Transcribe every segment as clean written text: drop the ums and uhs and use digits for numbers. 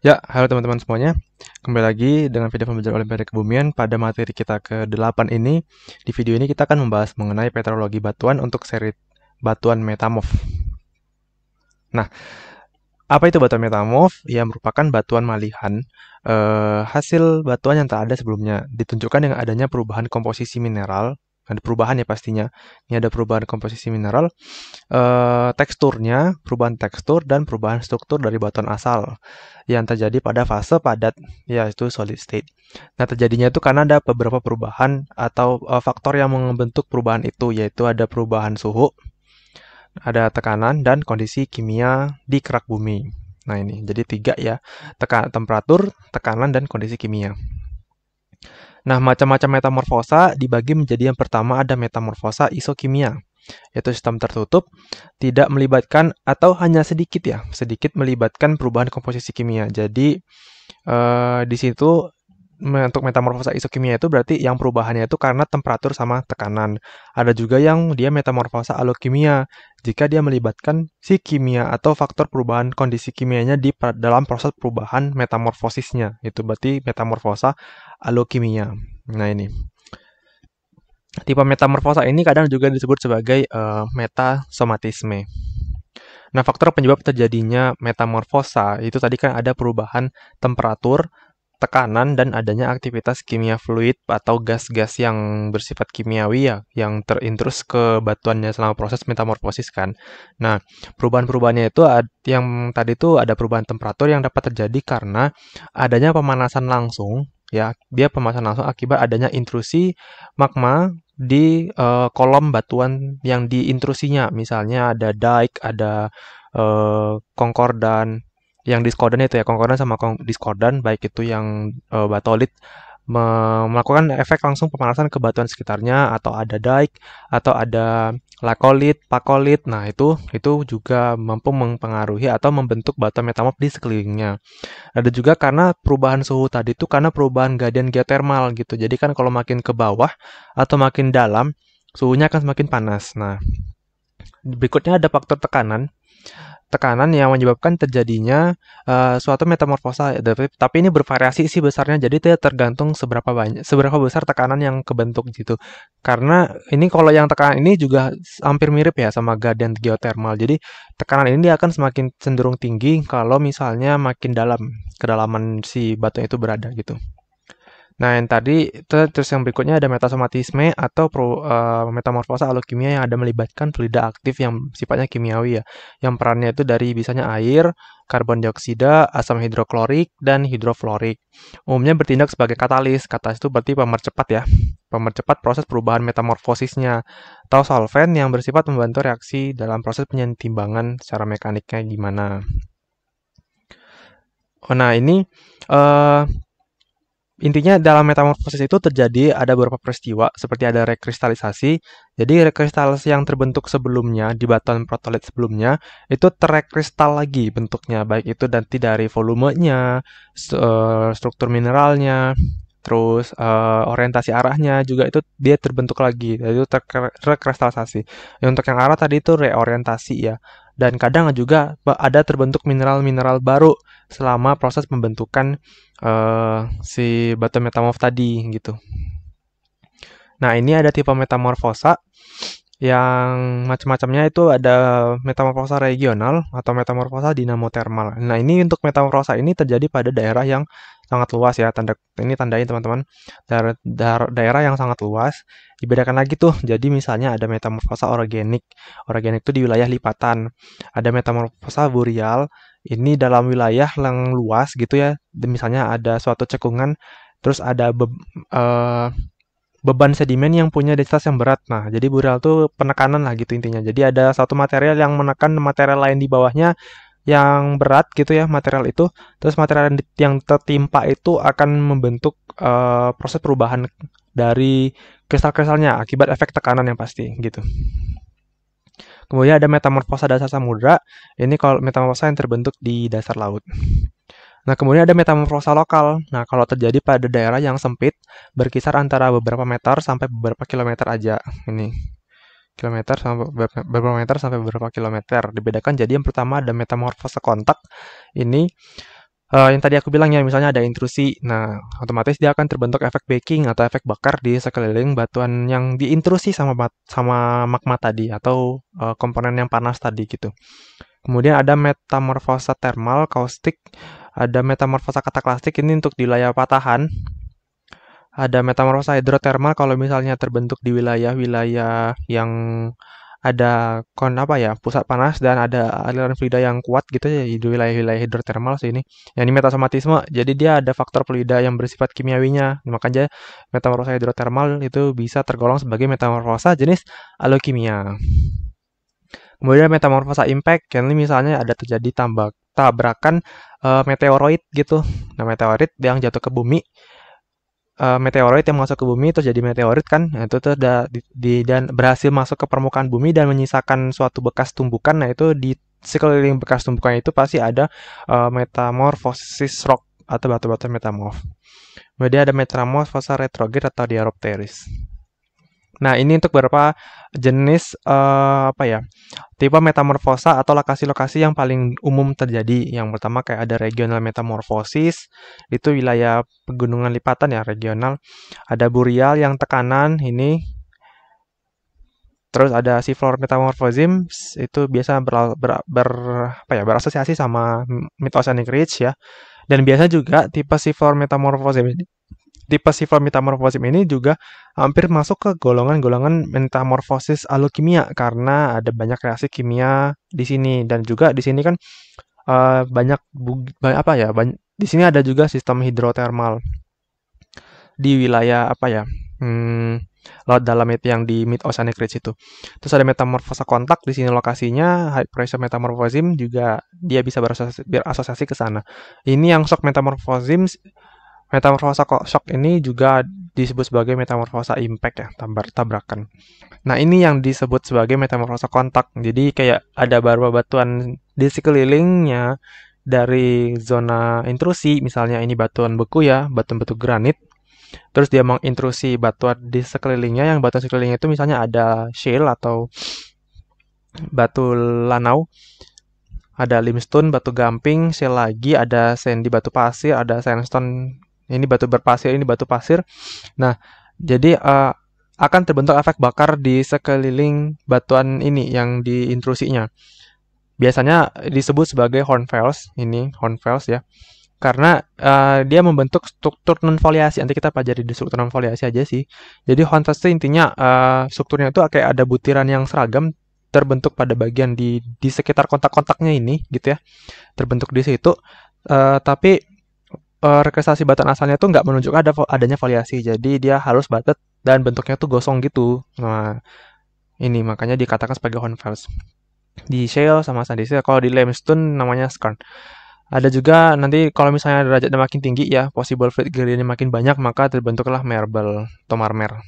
Ya, halo teman-teman semuanya. Kembali lagi dengan video pembelajaran Olimpiade Kebumian pada materi kita ke-8 ini. Di video ini kita akan membahas mengenai petrologi batuan untuk seri batuan metamorf. Nah, apa itu batuan metamorf? Ya, merupakan batuan malihan hasil batuan yang tak ada sebelumnya. Ditunjukkan dengan adanya perubahan komposisi mineral. Ada perubahan ya pastinya. Ini ada perubahan komposisi mineral, teksturnya, perubahan tekstur dan perubahan struktur dari batuan asal yang terjadi pada fase padat, yaitu solid state. Nah, terjadinya itu karena ada beberapa perubahan atau faktor yang membentuk perubahan itu, yaitu ada perubahan suhu, ada tekanan dan kondisi kimia di kerak bumi. Nah, ini jadi tiga ya, temperatur, tekanan dan kondisi kimia. Nah, macam-macam metamorfosa dibagi menjadi yang pertama ada metamorfosa isokimia, yaitu sistem tertutup, tidak melibatkan atau hanya sedikit ya, sedikit melibatkan perubahan komposisi kimia. Jadi di situ untuk metamorfosa isokimia itu berarti yang perubahannya itu karena temperatur sama tekanan. Ada juga yang dia metamorfosa alokimia jika dia melibatkan si kimia atau faktor perubahan kondisi kimianya dalam proses perubahan metamorfosisnya. Itu berarti metamorfosa alokimia. Nah, ini. Tipe metamorfosa ini kadang juga disebut sebagai metasomatisme. Nah, faktor penyebab terjadinya metamorfosa itu tadi kan ada perubahan temperatur, tekanan, dan adanya aktivitas kimia fluid atau gas-gas yang bersifat kimiawi ya, yang terintrus ke batuannya selama proses metamorfosis kan. Nah, perubahan-perubahannya itu yang tadi itu ada perubahan temperatur yang dapat terjadi karena adanya pemanasan langsung, ya, dia pemanasan langsung akibat adanya intrusi magma di kolom batuan yang diintrusinya. Misalnya ada dike, ada konkordan. Yang diskordan itu ya, konkordan sama diskordan, baik itu yang batolit melakukan efek langsung pemanasan ke batuan sekitarnya, atau ada dike, atau ada lakolit, pakolit. Nah, itu juga mampu mempengaruhi atau membentuk batuan metamorf di sekelilingnya. Ada juga karena perubahan suhu tadi itu karena perubahan gradien geotermal gitu. Jadi kan kalau makin ke bawah atau makin dalam, suhunya akan semakin panas. Nah, berikutnya ada faktor tekanan. Tekanan yang menyebabkan terjadinya suatu metamorfosa, tapi ini bervariasi sih besarnya. Jadi itu tergantung seberapa besar tekanan yang kebentuk gitu. Karena ini kalau yang tekanan ini juga hampir mirip ya sama gradien geotermal. Jadi tekanan ini dia akan semakin cenderung tinggi kalau misalnya makin dalam kedalaman si batu itu berada gitu. Nah, yang tadi terus yang berikutnya ada metasomatisme atau metamorfosa alokimia yang ada melibatkan fluida aktif yang sifatnya kimiawi ya. Yang perannya itu dari bisanya air, karbon dioksida, asam hidroklorik, dan hidroflorik. Umumnya bertindak sebagai katalis. Katalis itu berarti pemercepat ya. Pemercepat proses perubahan metamorfosisnya. Atau solvent yang bersifat membantu reaksi dalam proses penyetimbangan secara mekaniknya gimana. Oh, nah ini eh intinya dalam metamorfosis itu terjadi ada beberapa peristiwa seperti ada rekristalisasi. Jadi rekristalisasi yang terbentuk sebelumnya di batuan protolit sebelumnya itu terrekristal lagi bentuknya, baik itu nanti dari volumenya, struktur mineralnya, terus orientasi arahnya juga itu dia terbentuk lagi. Jadi itu terkristalisasi. Untuk yang arah tadi itu reorientasi ya. Dan kadang juga ada terbentuk mineral-mineral baru selama proses pembentukan si batu metamorf tadi gitu. Nah, ini ada tipe metamorfosa yang macam-macamnya itu ada metamorfosa regional atau metamorfosa dinamotermal. Nah, ini untuk metamorfosa ini terjadi pada daerah yang sangat luas ya. Ini tandain teman-teman. Daerah yang sangat luas dibedakan lagi tuh. Jadi misalnya ada metamorfosa orogenik. Orogenik itu di wilayah lipatan. Ada metamorfosa boreal. Ini dalam wilayah yang luas gitu ya. Misalnya ada suatu cekungan terus ada beban sedimen yang punya densitas yang berat. Nah, jadi boreal tuh penekanan lah gitu intinya. Jadi ada satu material yang menekan material lain di bawahnya yang berat gitu ya material itu. Terus material yang tertimpa itu akan membentuk proses perubahan dari kristal-kristalnya akibat efek tekanan yang pasti gitu. Kemudian ada metamorfosa dasar samudra. Ini kalau metamorfosa yang terbentuk di dasar laut. Nah, kemudian ada metamorfosa lokal. Nah, kalau terjadi pada daerah yang sempit, berkisar antara beberapa meter sampai beberapa kilometer aja. Ini kilometer sampai beberapa meter sampai beberapa kilometer. Dibedakan jadi yang pertama ada metamorfosa kontak. Ini Yang tadi aku bilang ya, misalnya ada intrusi. Nah, otomatis dia akan terbentuk efek baking atau efek bakar di sekeliling batuan yang diintrusi sama magma tadi atau komponen yang panas tadi gitu. Kemudian ada metamorfosa thermal kaustik, ada metamorfosa kataklastik ini untuk di wilayah patahan. Ada metamorfosa hidrotermal kalau misalnya terbentuk di wilayah-wilayah yang ada apa ya, pusat panas dan ada aliran fluida yang kuat gitu ya di wilayah-wilayah hidrotermal sih ini. Yang ini metasomatisme, jadi dia ada faktor fluida yang bersifat kimiawinya. Makanya metamorfosa hidrotermal itu bisa tergolong sebagai metamorfosa jenis alokimia. Kemudian metamorfosa impact, ini misalnya ada terjadi tabrakan meteoroid gitu. Nah, meteorit yang jatuh ke bumi, meteoroid yang masuk ke bumi terus jadi meteorit kan, nah, itu tuh dan berhasil masuk ke permukaan bumi dan menyisakan suatu bekas tumbukan. Nah, itu di sekeliling bekas tumbukan itu pasti ada metamorfosis rock atau batu-batu metamorf. Kemudian ada metamorfosa retrograde atau diopteris. Nah, ini untuk beberapa jenis apa ya, tipe metamorfosa atau lokasi-lokasi yang paling umum terjadi. Yang pertama kayak ada regional metamorfosis, itu wilayah pegunungan lipatan ya, regional. Ada boreal yang tekanan ini. Terus ada seafloor metamorphism, itu biasa berasosiasi sama mid oceanic ridge ya. Dan biasa juga tipe seafloor metamorphism ini juga hampir masuk ke golongan-golongan metamorfosis alokimia karena ada banyak reaksi kimia di sini. Dan juga di sini kan di sini ada juga sistem hidrotermal di wilayah laut dalam itu yang di mid oceanic ridge itu. Terus ada metamorfosa kontak, di sini lokasinya high pressure metamorphism juga dia bisa berasosiasi ke sana. Ini yang shock metamorphism. Metamorfosa shock ini juga disebut sebagai metamorfosa impact ya, tabrakan. Nah, ini yang disebut sebagai metamorfosa kontak. Jadi kayak ada batuan di sekelilingnya dari zona intrusi, misalnya ini batuan beku ya, batu-batu granit. Terus dia mengintrusi batuan di sekelilingnya, yang batuan sekelilingnya itu misalnya ada shale atau batu lanau, ada limestone, batu gamping, shale lagi, ada sandy, batu pasir, ada sandstone. Ini batu berpasir, ini batu pasir. Nah, jadi akan terbentuk efek bakar di sekeliling batuan ini yang diintrusinya. Biasanya disebut sebagai hornfels, ini hornfels ya. Karena dia membentuk struktur non-foliasi. Nanti kita pelajari di struktur non-foliasi aja sih. Jadi hornfels itu intinya strukturnya itu kayak ada butiran yang seragam terbentuk pada bagian di sekitar kontak-kontaknya ini gitu ya. Terbentuk di situ. Tapi rekreasi batuan asalnya tuh nggak menunjukkan adanya foliasi, jadi dia halus banget dan bentuknya tuh gosong gitu. Nah, ini makanya dikatakan sebagai hornfels. Di shale sama sandy shale, kalau di limestone namanya skarn. Ada juga nanti kalau misalnya derajatnya makin tinggi ya, possible fluid gradient makin banyak, maka terbentuklah marble atau marmer.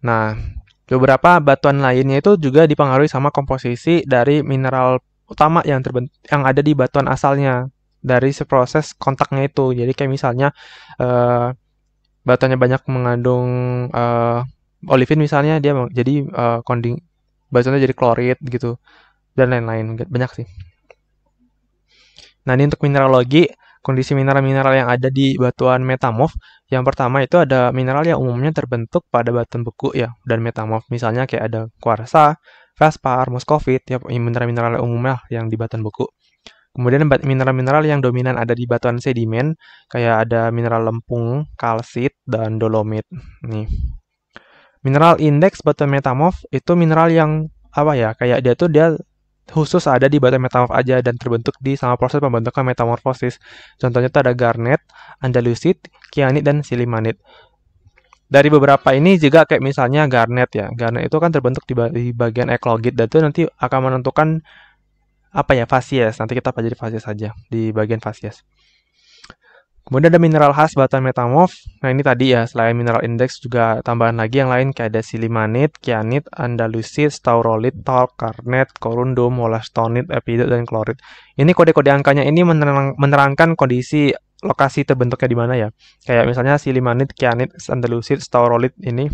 Nah, beberapa batuan lainnya itu juga dipengaruhi sama komposisi dari mineral utama yang ada di batuan asalnya dari proses kontaknya itu. Jadi kayak misalnya batuannya banyak mengandung olivin misalnya, dia jadi batuannya jadi klorid gitu dan lain-lain, banyak sih. Nah, ini untuk mineralogi, kondisi mineral-mineral yang ada di batuan metamorf. Yang pertama itu ada mineral yang umumnya terbentuk pada batuan beku ya, dan metamorf. Misalnya kayak ada kuarsa, feldspar, moskovit, ya mineral-mineral umumnya yang di batuan beku. Kemudian mineral-mineral yang dominan ada di batuan sedimen, kayak ada mineral lempung, kalsit, dan dolomit. Nih. Mineral indeks batuan metamorf itu mineral yang apa ya? Kayak dia khusus ada di batuan metamorf aja dan terbentuk di sama proses pembentukan metamorfosis. Contohnya itu ada garnet, andalusit, kyanit, dan silimanit. Dari beberapa ini juga kayak misalnya garnet ya. Garnet itu kan terbentuk di bagian eklogit dan itu nanti akan menentukan apa ya, fasies. Nanti kita pelajari fasies saja di bagian fasies. Kemudian ada mineral khas batuan metamorf. Nah, ini tadi ya, selain mineral indeks juga tambahan lagi yang lain kayak ada silimanit, kyanit, andalusit, staurolit, talc, garnet, corundum, wollastonit, epidot, dan klorit. Ini kode-kode angkanya ini menerangkan kondisi lokasi terbentuknya di mana ya. Kayak misalnya silimanit, kyanit, andalusit, staurolit ini.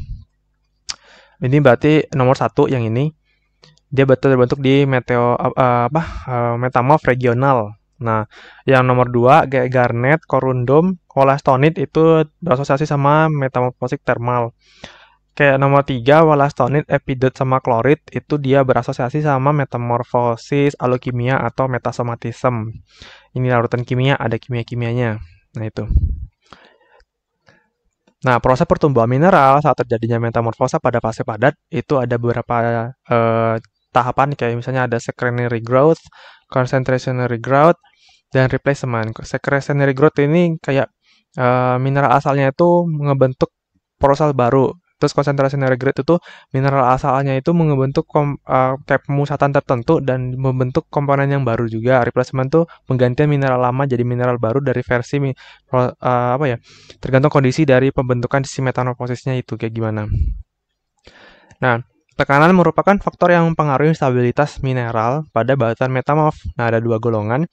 Ini berarti nomor 1 yang ini. Dia terbentuk di metamorf regional. Nah, yang nomor 2 kayak garnet, korundum, wollastonite itu berasosiasi sama metamorfosis thermal. Kayak nomor 3 wollastonite, epidot sama klorit itu dia berasosiasi sama metamorfosis alokimia atau metasomatism. Ini larutan kimia, ada kimia-kimianya. Nah, itu. Nah, proses pertumbuhan mineral saat terjadinya metamorfosa pada fase padat itu ada beberapa tahapan kayak misalnya ada secondary growth, concentrationary growth, dan replacement. Secondary growth ini kayak mineral asalnya itu ngebentuk porosal baru. Terus concentrationary growth itu mineral asalnya itu membentuk kayak pemusatan tertentu dan membentuk komponen yang baru juga. Replacement itu penggantian mineral lama jadi mineral baru dari versi apa ya? Tergantung kondisi dari pembentukan si metamorfosisnya itu kayak gimana. Nah, tekanan merupakan faktor yang mempengaruhi stabilitas mineral pada batuan metamorf. Nah, ada 2 golongan.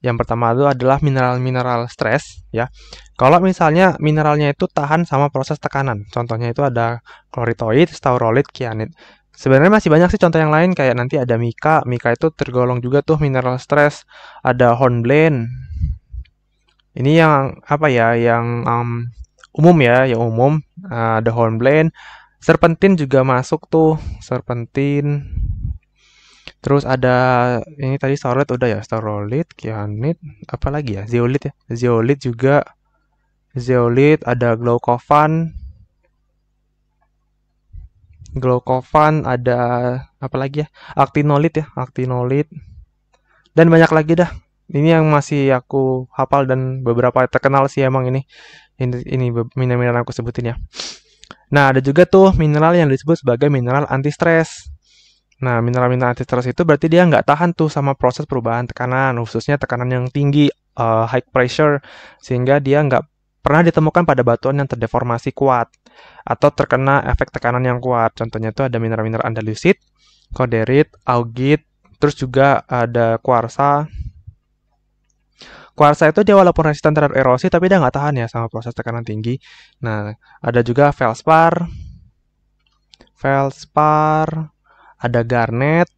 Yang pertama itu adalah mineral-mineral stres, ya. Kalau misalnya mineralnya itu tahan sama proses tekanan, contohnya itu ada kloritoid, staurolit, kyanit. Sebenarnya masih banyak sih contoh yang lain, kayak nanti ada mika, mika itu tergolong juga tuh mineral stres, ada hornblende. Ini yang apa ya, yang umum ya, yang umum. Ada hornblende, serpentin juga masuk tuh, serpentin. Terus ada ini tadi staurolit udah ya, staurolit, kyanit, apa lagi ya? Zeolit ya. Zeolit juga. Zeolit, ada glaukovan. Glaukovan, ada apa lagi ya? Actinolit ya, actinolit. Dan banyak lagi dah. Ini yang masih aku hafal dan beberapa terkenal sih emang ini. Ini mineral yang aku sebutin ya. Nah, ada juga tuh mineral yang disebut sebagai mineral anti-stres. Nah, mineral-mineral anti-stres itu berarti dia nggak tahan tuh sama proses perubahan tekanan, khususnya tekanan yang tinggi, high pressure, sehingga dia nggak pernah ditemukan pada batuan yang terdeformasi kuat atau terkena efek tekanan yang kuat. Contohnya itu ada mineral-mineral andalusit, koderit, augit, terus juga ada kuarsa. Kuarsa itu dia walaupun resisten terhadap erosi, tapi dia nggak tahan ya sama proses tekanan tinggi. Nah, ada juga feldspar, ada garnet,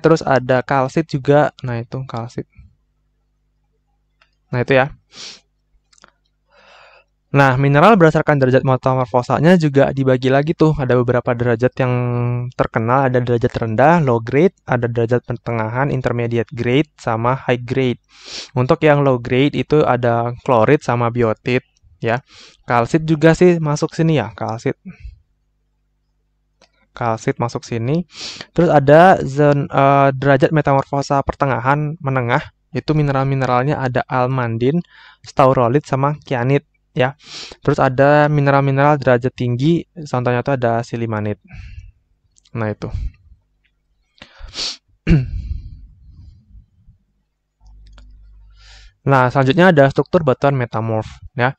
terus ada kalsit juga. Nah, itu kalsit. Nah, itu ya. Nah, mineral berdasarkan derajat metamorfosanya juga dibagi lagi tuh. Ada beberapa derajat yang terkenal, ada derajat rendah, low grade, ada derajat pertengahan, intermediate grade, sama high grade. Untuk yang low grade itu ada klorit sama biotit, ya. Kalsit juga sih masuk sini ya, kalsit. Kalsit masuk sini. Terus ada derajat metamorfosa pertengahan menengah, itu mineral-mineralnya ada almandin, staurolit sama kyanit ya. Terus ada mineral-mineral derajat tinggi, contohnya itu ada silimanit. Nah, itu. Nah, selanjutnya ada struktur batuan metamorf ya.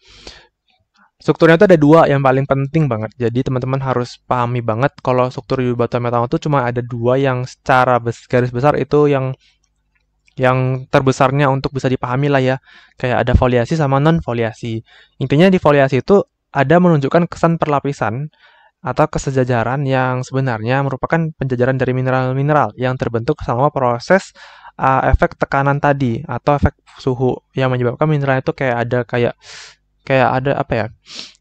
Strukturnya itu ada 2 yang paling penting banget. Jadi teman-teman harus pahami banget kalau struktur batuan metamorf itu cuma ada 2 yang secara garis besar itu yang terbesarnya untuk bisa dipahami lah ya. Kayak ada foliasi sama non foliasi. Intinya di foliasi itu ada menunjukkan kesan perlapisan atau kesejajaran yang sebenarnya merupakan penjajaran dari mineral-mineral yang terbentuk selama proses efek tekanan tadi atau efek suhu yang menyebabkan mineral itu kayak ada apa ya,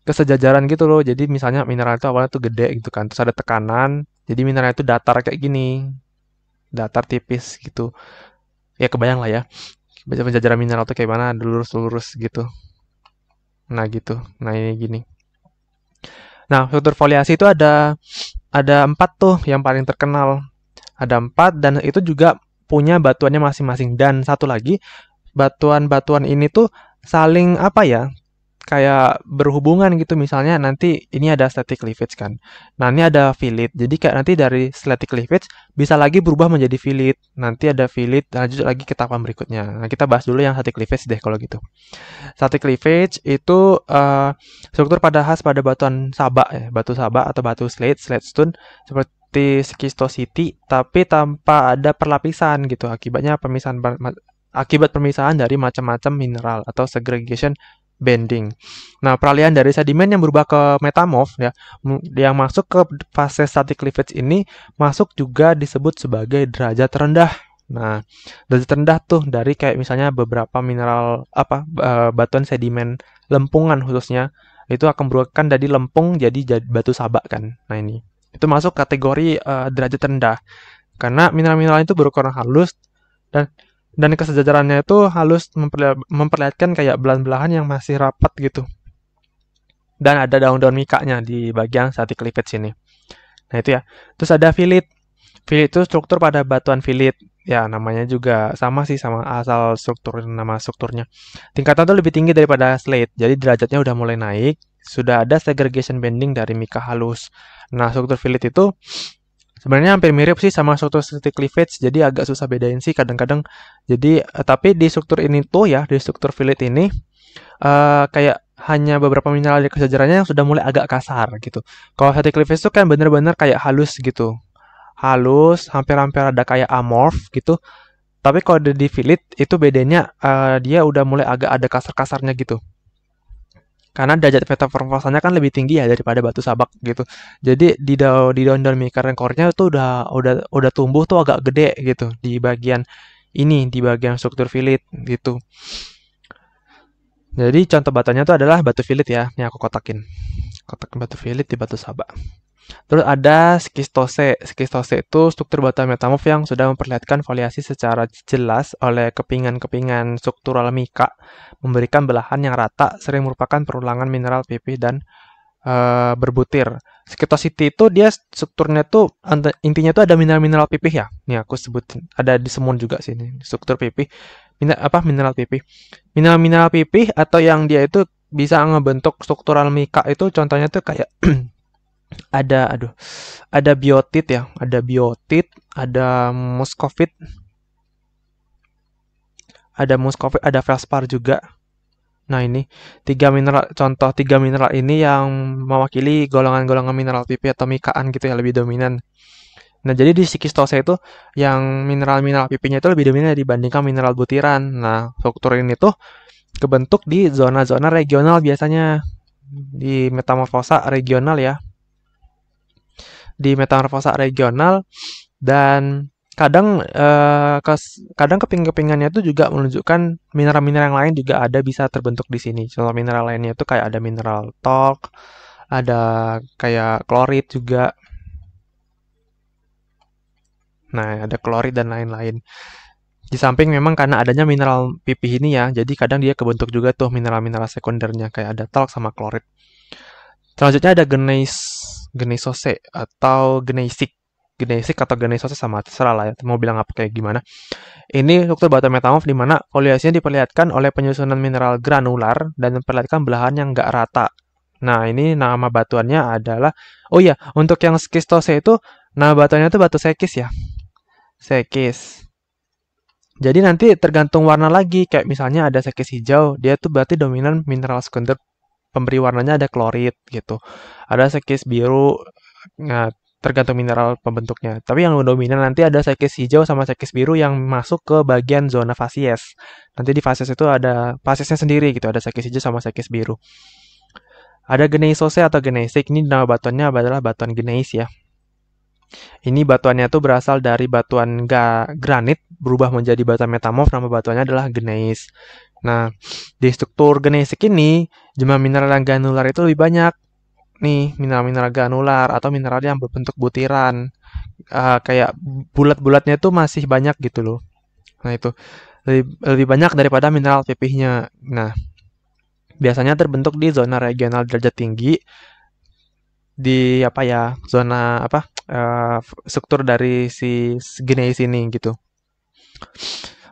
kesejajaran gitu loh. Jadi misalnya mineral itu awalnya tuh gede gitu kan, terus ada tekanan, jadi mineral itu datar kayak gini, datar tipis gitu. Ya kebayang lah ya, penjajaran mineral tuh kayak mana, lurus-lurus gitu. Nah gitu, nah ini gini. Nah, struktur foliasi itu ada 4 tuh yang paling terkenal. Ada 4 dan itu juga punya batuannya masing-masing. Dan satu lagi, batuan-batuan ini tuh saling apa ya, kayak berhubungan gitu. Misalnya nanti ini ada static cleavage kan. Nah, ini ada fillet. Jadi kayak nanti dari static cleavage bisa lagi berubah menjadi fillet. Nanti ada fillet, lanjut lagi ke tahapan berikutnya. Nah, kita bahas dulu yang static cleavage deh kalau gitu. Static cleavage itu struktur khas pada batuan sabak ya, batu sabak atau batu slate stone seperti schistosity tapi tanpa ada perlapisan gitu. Akibat permisahan dari macam-macam mineral atau segregation bending. Nah, peralihan dari sedimen yang berubah ke metamorf ya, yang masuk ke fase static cleavage ini masuk juga disebut sebagai derajat rendah. Nah, derajat rendah tuh dari kayak misalnya beberapa mineral batuan sedimen lempungan khususnya itu akan berubahkan dari lempung jadi batu sabak kan. Nah, ini itu masuk kategori derajat rendah karena mineral-mineral itu berukuran halus dan kesejajarannya itu halus memperlihatkan kayak belahan-belahan yang masih rapat gitu. Dan ada daun-daun mikanya di bagian static cleavage sini. Nah itu ya. Terus ada fillet. Fillet itu struktur pada batuan fillet. Ya namanya juga sama sih sama asal nama strukturnya. Tingkatan itu lebih tinggi daripada slate. Jadi derajatnya udah mulai naik. Sudah ada segregation bending dari mika halus. Nah struktur fillet itu sebenarnya hampir mirip sih sama struktur static cleavage, jadi agak susah bedain sih kadang-kadang. Jadi tapi di struktur ini tuh ya, di struktur fillet ini kayak hanya beberapa mineral di kesejajarannya yang sudah mulai agak kasar gitu. Kalau static cleavage itu kan bener-bener kayak halus gitu. Halus, hampir-hampir ada kayak amorph gitu. Tapi kalau di fillet itu bedanya dia udah mulai agak ada kasar-kasarnya gitu. Karena derajat metamorfosanya kan lebih tinggi ya daripada batu sabak gitu. Jadi di daun mekaran core-nya itu udah tumbuh tuh agak gede gitu di bagian ini, di bagian struktur fillet gitu. Jadi contoh batunya itu adalah batu fillet ya. Ini aku kotakin. Kotakin batu fillet di batu sabak. Terus ada skistose. Skistose itu struktur batuan metamorf yang sudah memperlihatkan foliasi secara jelas oleh kepingan-kepingan struktural mika, memberikan belahan yang rata, sering merupakan perulangan mineral pipih dan berbutir. Skistosity itu dia strukturnya tuh intinya tuh ada mineral-mineral pipih ya. Nih aku sebutin. Ada di semun juga sini struktur pipih. Mineral pipih. Mineral-mineral pipih atau yang dia itu bisa ngebentuk struktural mika itu contohnya tuh kayak ada biotit ya, ada muscovite, ada feldspar juga. Nah ini tiga mineral ini yang mewakili golongan-golongan mineral pipih atau mikaan gitu ya, lebih dominan. Nah jadi di skistose itu yang mineral-mineral pipihnya itu lebih dominan dibandingkan mineral butiran. Nah struktur ini tuh kebentuk di zona-zona regional biasanya, di metamorfosa regional ya, di metamorfosa regional. Dan kadang kadang keping-kepingannya itu juga menunjukkan mineral-mineral yang lain juga ada bisa terbentuk di sini. Contoh mineral lainnya itu kayak ada mineral talc, ada kayak klorit juga. Nah, ada klorit dan lain-lain. Di samping memang karena adanya mineral pipih ini ya, jadi kadang dia kebentuk juga tuh mineral-mineral sekundernya kayak ada talc sama klorit. Selanjutnya ada gneisose atau gneisik. Gneisik atau gneisose sama terserah lah ya, mau bilang apa kayak gimana. Ini struktur batu metamorf di mana foliasinya diperlihatkan oleh penyusunan mineral granular dan memperlihatkan belahan yang nggak rata. Nah, ini nama batuannya adalah, oh iya, untuk yang skistose itu, nama batuannya itu batu sekis ya. Sekis. Jadi nanti tergantung warna lagi, kayak misalnya ada sekis hijau, dia tuh berarti dominan mineral sekunder, pemberi warnanya ada klorit gitu. Ada sekis biru, nah, tergantung mineral pembentuknya. Tapi yang dominan nanti ada sekis hijau sama sekis biru yang masuk ke bagian zona fasies. Nanti di fasies itu ada fasiesnya sendiri gitu, ada sekis hijau sama sekis biru. Ada gneisose atau gneisik, ini nama batuannya adalah batuan gneis ya. Ini batuannya tuh berasal dari batuan granit, berubah menjadi batuan metamorf, nama batuannya adalah gneis. Nah, di struktur gneisik ini, jumlah mineral yang granular itu lebih banyak. Nih, mineral-mineral granular atau mineral yang berbentuk butiran. Kayak bulat-bulatnya itu masih banyak gitu loh. Nah, itu lebih banyak daripada mineral pipihnya. Nah, biasanya terbentuk di zona regional derajat tinggi, di zona struktur dari si gneis ini gitu.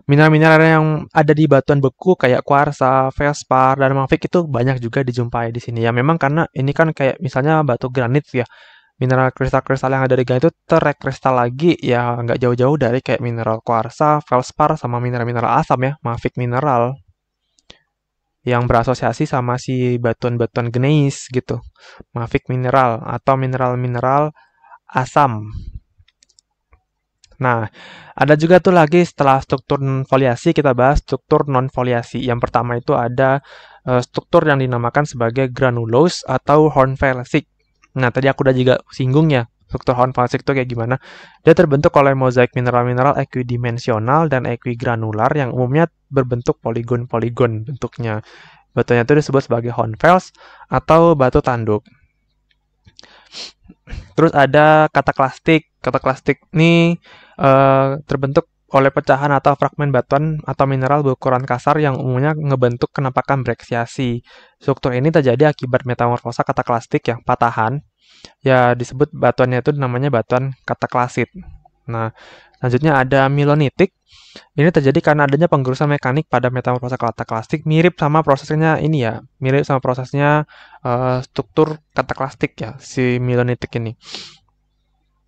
Mineral-mineral yang ada di batuan beku kayak kuarsa, feldspar, dan mafic itu banyak juga dijumpai di sini. Ya memang karena ini kan kayak misalnya batu granit ya. Mineral kristal-kristal yang ada di granit itu terrekristal lagi ya nggak jauh-jauh dari kayak mineral kuarsa, feldspar, sama mineral-mineral asam ya, mafic mineral yang berasosiasi sama si batuan-batuan gneis gitu. Mafic mineral atau mineral-mineral asam. Nah, ada juga tuh lagi setelah struktur foliasi kita bahas struktur non foliasi. Yang pertama itu ada struktur yang dinamakan sebagai granulose atau hornfelsig. Nah, tadi aku udah juga singgung ya, struktur hornfelsig itu kayak gimana. Dia terbentuk oleh mozaik mineral-mineral equidimensional dan equigranular yang umumnya berbentuk poligon-poligon bentuknya. Batunya itu disebut sebagai hornfels atau batu tanduk. Terus ada kataklastik. Kataklastik ini terbentuk oleh pecahan atau fragmen batuan atau mineral berukuran kasar yang umumnya ngebentuk kenampakan breksiasi. Struktur ini terjadi akibat metamorfosa kataklastik yang patahan. Ya disebut batuannya itu namanya batuan kataklasit. Nah, selanjutnya ada milonitik. Ini terjadi karena adanya penggerusan mekanik pada metamorfosa kataklastik mirip sama prosesnya ini ya, mirip sama prosesnya struktur kataklastik ya, si milonitik ini.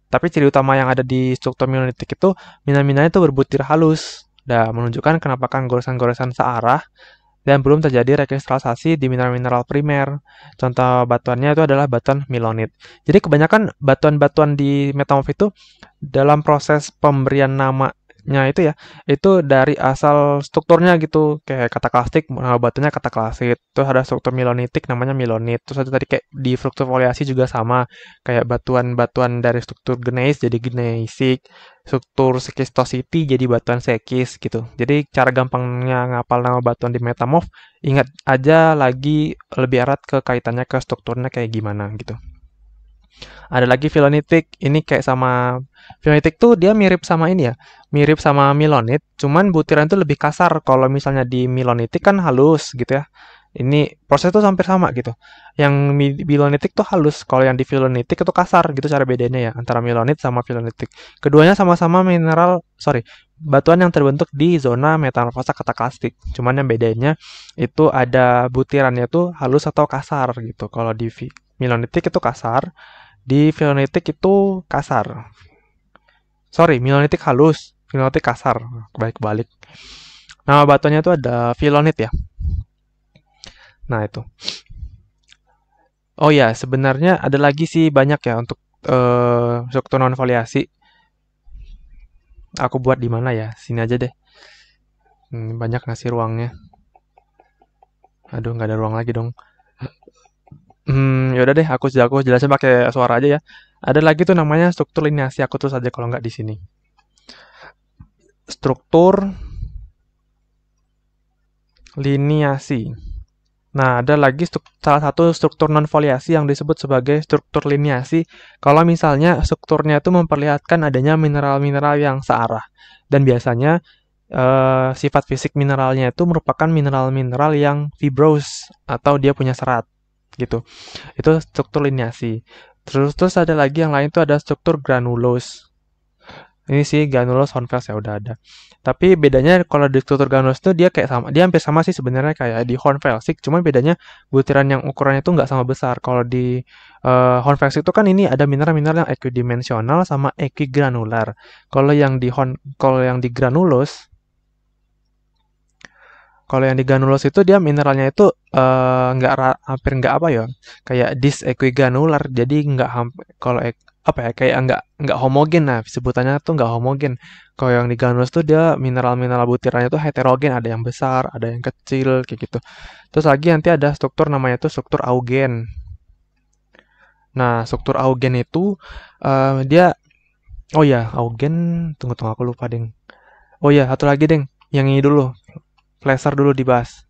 Tapi ciri utama yang ada di struktur milonitik itu mina-minanya itu berbutir halus, menunjukkan kenampakan goresan-goresan searah dan belum terjadi rekristalsasi di mineral-mineral primer. Contoh batuannya itu adalah batuan milonit. Jadi kebanyakan batuan-batuan di metamorf itu dalam proses pemberian namanya itu ya, itu dari asal strukturnya gitu. Kayak kataklastik, nama batunya kataklasit. Terus ada struktur milonitik namanya milonit. Terus ada tadi kayak di struktur foliasi juga sama. Kayak batuan-batuan dari struktur gneis jadi gneisik, struktur schistosity jadi batuan sekis gitu. Jadi cara gampangnya ngapal nama batuan di metamorf, ingat aja lagi lebih erat ke kaitannya ke strukturnya kayak gimana gitu. Ada lagi filonitik, ini kayak sama filonitik tuh dia mirip sama ini ya, mirip sama milonit, cuman butiran itu lebih kasar. Kalau misalnya di milonitik kan halus gitu ya. Ini proses tuh hampir sama gitu. Yang milonitik tuh halus, kalau yang di filonitik itu kasar gitu cara bedanya ya antara milonit sama filonitik. Keduanya sama-sama mineral, batuan yang terbentuk di zona metamorfosa kataklastik. Cuman yang bedanya itu ada butirannya tuh halus atau kasar gitu. Kalau di milonitik itu kasar, di filonitik itu kasar. Milonitik halus, filonitik kasar. Kebalik-balik. Nama batuannya itu ada filonit ya. Nah, itu. Oh ya, sebenarnya ada lagi sih banyak ya untuk struktur non foliasi. Aku buat di mana ya? Sini aja deh. Banyak ngasih ruangnya. Aduh, nggak ada ruang lagi dong. Yaudah deh, aku jelasin pakai suara aja ya. Ada lagi tuh namanya struktur liniasi. Aku tulis aja kalau nggak di sini. Struktur liniasi. Nah, ada lagi salah satu struktur non-foliasi yang disebut sebagai struktur liniasi. Kalau misalnya strukturnya itu memperlihatkan adanya mineral-mineral yang searah. Dan biasanya sifat fisik mineralnya itu merupakan mineral-mineral yang fibrous atau dia punya serat gitu. Itu struktur liniasi. Terus ada lagi yang lain itu ada struktur granulose. Ini sih granulose hornfels ya udah ada. Tapi bedanya kalau di struktur granulose itu dia kayak sama, dia hampir sama sih sebenarnya kayak di hornfelsik, cuman bedanya butiran yang ukurannya itu nggak sama besar. Kalau di hornfelsik itu kan ini ada mineral-mineral yang equidimensional sama equigranular. Kalau yang di granulose itu dia mineralnya itu hampir nggak apa ya, kayak disequigranular. Jadi nggak kalau apa ya kayak nggak homogen lah sebutannya tuh nggak homogen. Kalau yang di granulus tuh dia mineral-mineral butirannya tuh heterogen, ada yang besar, ada yang kecil kayak gitu. Terus lagi nanti ada struktur namanya tuh struktur augen. Nah, struktur augen itu dia oh ya, augen tunggu aku lupa, Deng. Oh ya, satu lagi, Deng. Yang ini dulu. Flasher dulu dibahas.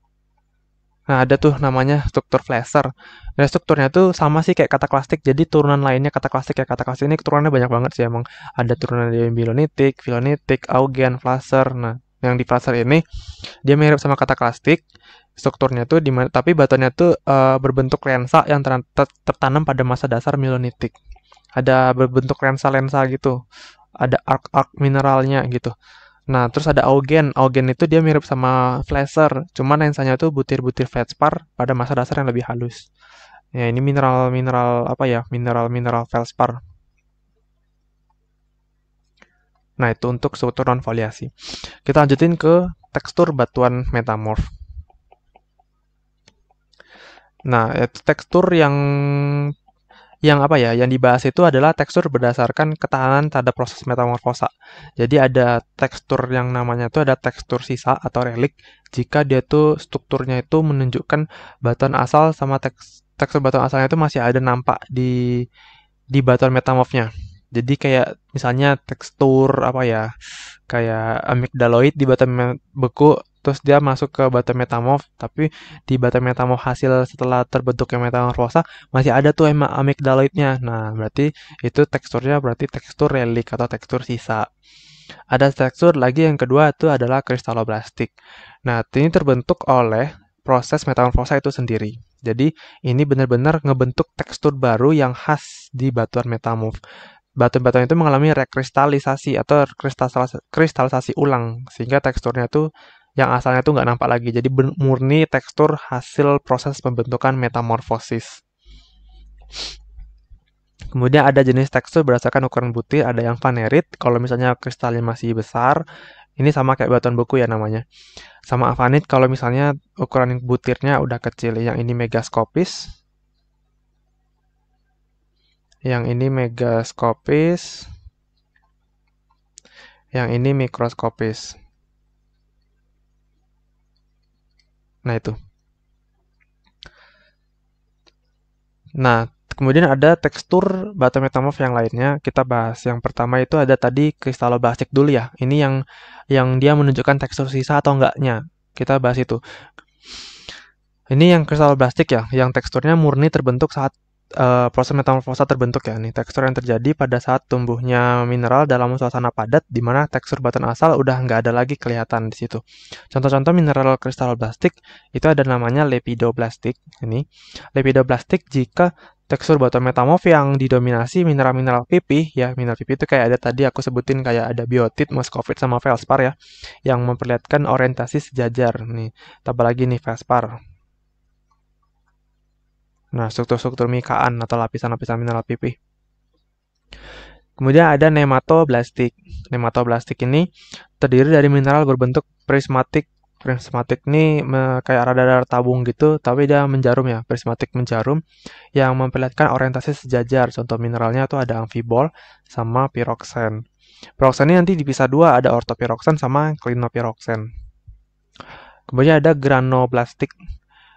Nah, ada tuh namanya struktur flasher. Dan strukturnya tuh sama sih kayak kataklastik. Jadi turunan lainnya kataklastik ya. Kataklastik ini turunannya banyak banget sih emang. Ada turunan dari milonitik, filonitik, augen, flasher. Nah, yang di flasher ini dia mirip sama kataklastik. Strukturnya tuh tapi batuannya tuh berbentuk lensa yang tertanam pada masa dasar milonitik. Ada berbentuk lensa-lensa gitu. Ada arc-arc mineralnya gitu. Nah, terus ada augen. Augen itu dia mirip sama flasher, cuman lensanya tuh butir-butir feldspar pada masa dasar yang lebih halus. Ya, ini mineral-mineral apa ya? Mineral-mineral feldspar. Nah, itu untuk struktur non foliasi. Kita lanjutin ke tekstur batuan metamorf. Nah, itu tekstur yang yang apa ya, yang dibahas itu adalah tekstur berdasarkan ketahanan terhadap proses metamorfosa. Jadi ada tekstur yang namanya itu ada tekstur sisa atau relik jika dia tuh strukturnya itu menunjukkan batuan asal sama tekstur batuan asalnya itu masih ada nampak di batuan metamorfnya. Jadi kayak misalnya tekstur apa ya, kayak amigdaloid di batuan beku, terus dia masuk ke batuan metamorf, tapi di batuan metamorf hasil setelah terbentuknya metamorfosa masih ada tuh emang amigdaloidnya. Nah, berarti itu teksturnya berarti tekstur relik atau tekstur sisa. Ada tekstur lagi yang kedua itu adalah kristaloblastik. Nah, ini terbentuk oleh proses metamorfosa itu sendiri. Jadi, ini benar-benar ngebentuk tekstur baru yang khas di batuan metamorf. Batuan-batuan itu mengalami rekristalisasi atau kristalisasi ulang, sehingga teksturnya itu yang asalnya itu nggak nampak lagi. Jadi murni tekstur hasil proses pembentukan metamorfosis. Kemudian ada jenis tekstur berdasarkan ukuran butir, ada yang vanerit, kalau misalnya kristalnya masih besar, ini sama kayak batuan beku ya namanya. Sama avanit kalau misalnya ukuran butirnya udah kecil, yang ini megaskopis, yang ini megaskopis, yang ini mikroskopis. Nah itu. Nah, kemudian ada tekstur batu metamorf yang lainnya. Kita bahas yang pertama itu ada tadi kristaloblastik dulu ya. Ini yang dia menunjukkan tekstur sisa atau enggaknya. Kita bahas itu. Ini yang kristaloblastik ya, yang teksturnya murni terbentuk saat proses metamorfosa terbentuk ya. Nih tekstur yang terjadi pada saat tumbuhnya mineral dalam suasana padat, di mana tekstur batuan asal udah nggak ada lagi kelihatan di situ. Contoh-contoh mineral kristaloblastik itu ada namanya lepidoblastik. Ini lepidoblastik jika tekstur batuan metamorf yang didominasi mineral-mineral pipih ya, mineral pipih itu kayak ada tadi aku sebutin kayak ada biotit, moskovit sama feldspar ya, yang memperlihatkan orientasi sejajar. Nih, tambah lagi nih feldspar. Nah, struktur-struktur mikaan atau lapisan-lapisan mineral pipih. Kemudian ada nematoblastik. Nematoblastik ini terdiri dari mineral berbentuk prismatik. Prismatik ini kayak rada-rada tabung gitu, tapi dia menjarum ya, prismatik menjarum yang memperlihatkan orientasi sejajar. Contoh mineralnya tuh ada amfibol sama piroksen. Piroksen ini nanti dipisah dua, ada ortopiroksen sama klinopiroksen. Kemudian ada granoblastik.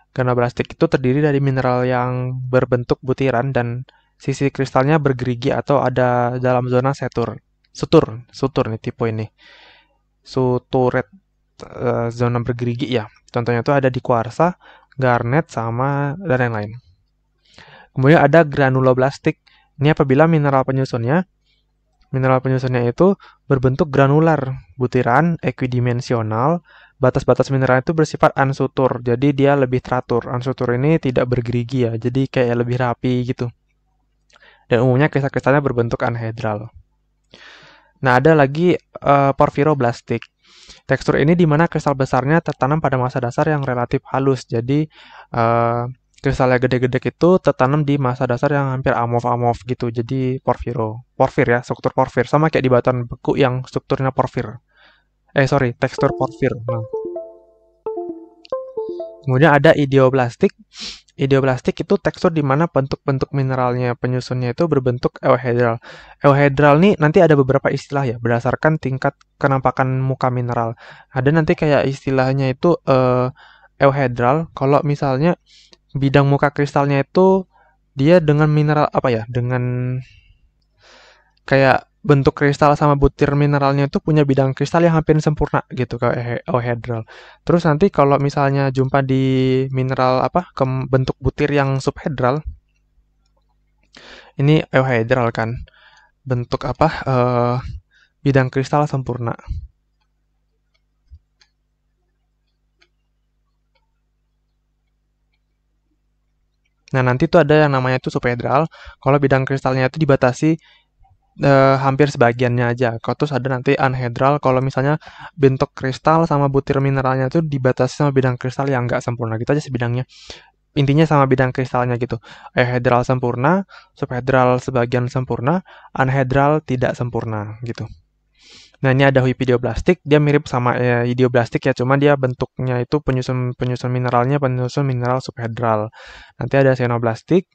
Granoblastik itu terdiri dari mineral yang berbentuk butiran dan sisi kristalnya bergerigi atau ada dalam zona sutur nih tipe ini. Suturet zona bergerigi ya. Contohnya itu ada di kuarsa, garnet sama dan lain-lain. Kemudian ada granuloblastik. Ini apabila mineral penyusunnya itu berbentuk granular, butiran, ekuidimensional. Batas-batas mineral itu bersifat ansutur, jadi dia lebih teratur. Ansutur ini tidak bergerigi ya, jadi kayak lebih rapi gitu. Dan umumnya kristal-kristalnya berbentuk anhedral. Nah, ada lagi porfiroblastik. Tekstur ini di mana kristal besarnya tertanam pada masa dasar yang relatif halus. Jadi kristalnya gede-gede itu tertanam di masa dasar yang hampir amorf gitu. Jadi porfir ya, struktur porfir sama kayak di batuan beku yang strukturnya porfir. Tekstur porfir. Nah. Kemudian ada idioblastik. Idioblastik itu tekstur di mana bentuk-bentuk mineralnya penyusunnya itu berbentuk euhedral. Euhedral nih nanti ada beberapa istilah ya berdasarkan tingkat kenampakan muka mineral. Ada nanti kayak istilahnya itu euhedral. Kalau misalnya bidang muka kristalnya itu dia dengan mineral apa ya? Dengan kayak bentuk kristal sama butir mineralnya itu punya bidang kristal yang hampir sempurna gitu kayak euhedral. Terus nanti kalau misalnya jumpa di mineral apa ke bentuk butir yang subhedral, ini euhedral kan, bentuk apa bidang kristal sempurna. Nah nanti tuh ada yang namanya itu subhedral. Kalau bidang kristalnya itu dibatasi hampir sebagiannya aja. Terus ada nanti anhedral kalau misalnya bentuk kristal sama butir mineralnya itu dibatasi sama bidang kristal yang nggak sempurna gitu aja sih bidangnya. Intinya sama bidang kristalnya gitu. Euhedral sempurna, subhedral sebagian sempurna, anhedral tidak sempurna gitu. Nah ini ada idioblastik, dia mirip sama idioblastik ya, cuma dia bentuknya itu penyusun mineralnya penyusun mineral subhedral. Nanti ada xenoblastik,